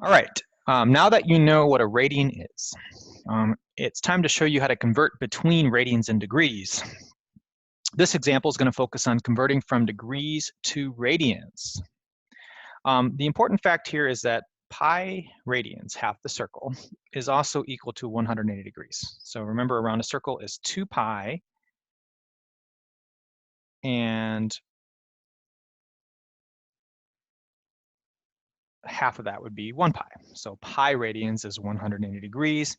All right, now that you know what a radian is, it's time to show you how to convert between radians and degrees. This example is going to focus on converting from degrees to radians. The important fact here is that pi radians, half the circle, is also equal to 180 degrees. So remember, around a circle is 2 pi, and half of that would be 1 pi. So pi radians is 180 degrees.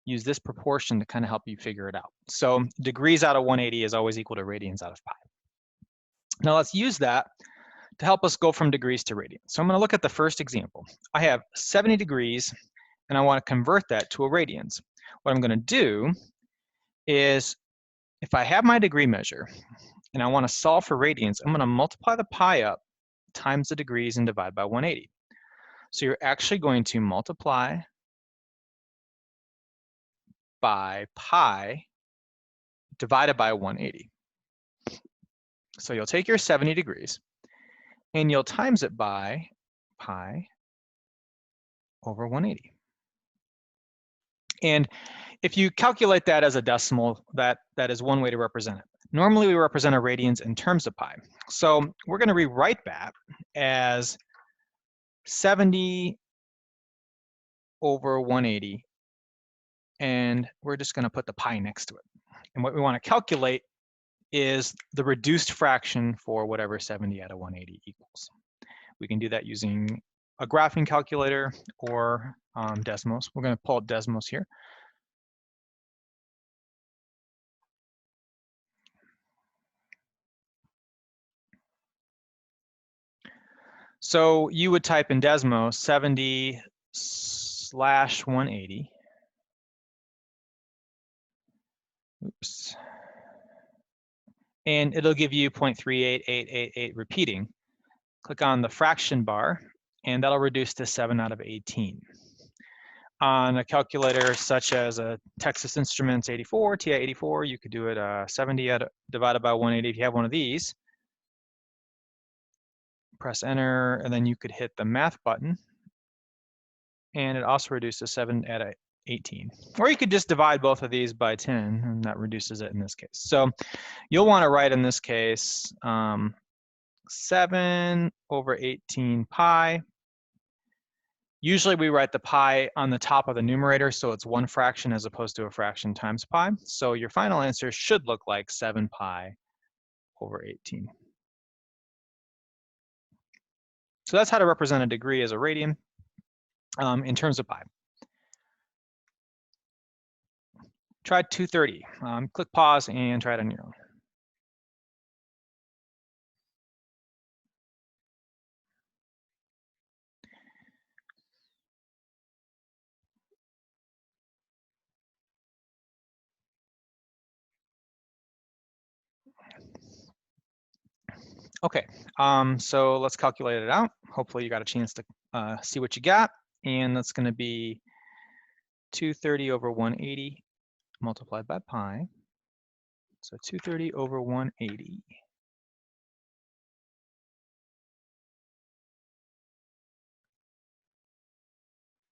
Use this proportion to kind of help you figure it out. So degrees out of 180 is always equal to radians out of pi. Now let's use that to help us go from degrees to radians. So I'm going to look at the first example. I have 70 degrees, and I want to convert that to a radians. What I'm going to do is, if I have my degree measure, and I want to solve for radians, I'm going to multiply the pi up times the degrees and divide by 180. So you're actually going to multiply by pi divided by 180. So you'll take your 70 degrees and you'll times it by pi over 180. And if you calculate that as a decimal, that is one way to represent it. Normally we represent our radians in terms of pi. So we're going to rewrite that as 70 over 180, and we're just going to put the pi next to it. And what we want to calculate is the reduced fraction for whatever 70 out of 180 equals. We can do that using a graphing calculator or Desmos. We're going to pull up Desmos here. So you would type in Desmos 70/180. Oops. And it'll give you 0.38888 repeating. Click on the fraction bar, and that'll reduce to 7 out of 18. On a calculator such as a Texas Instruments 84, TI 84, you could do it 70 divided by 180 if you have one of these. Press enter, and then you could hit the math button, and it also reduces 7 out of 18. Or you could just divide both of these by 10, and that reduces it in this case. So you'll want to write in this case 7 over 18 pi. Usually we write the pi on the top of the numerator, so it's one fraction as opposed to a fraction times pi. So your final answer should look like 7 pi over 18. So that's how to represent a degree as a radian in terms of pi. Try 230. Click pause and try it on your own. Okay, so let's calculate it out. Hopefully you got a chance to see what you got. And that's going to be 230 over 180 multiplied by pi. So 230 over 180.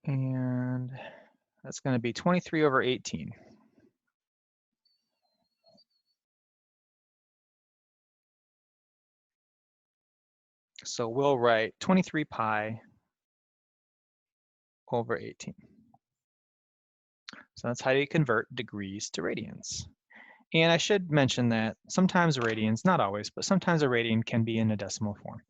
And that's going to be 23 over 18. So we'll write 23 pi over 18. So that's how you convert degrees to radians. And I should mention that sometimes radians, not always, but sometimes a radian can be in a decimal form.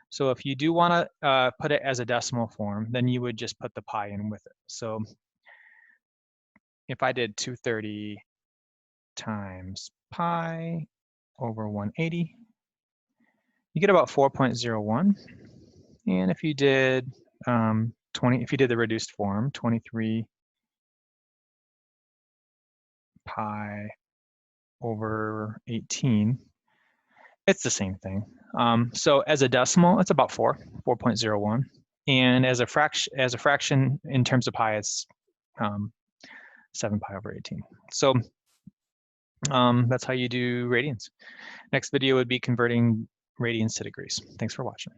So if you do want to put it as a decimal form, then you would just put the pi in with it. So if I did 230 times pi over 180, you get about 4.01. And if you did if you did the reduced form, 23 pi over 18, it's the same thing. So as a decimal, it's about 4.01. And as a fraction in terms of pi, it's 7 pi over 18. So that's how you do radians. Next video would be converting radians to degrees. Thanks for watching.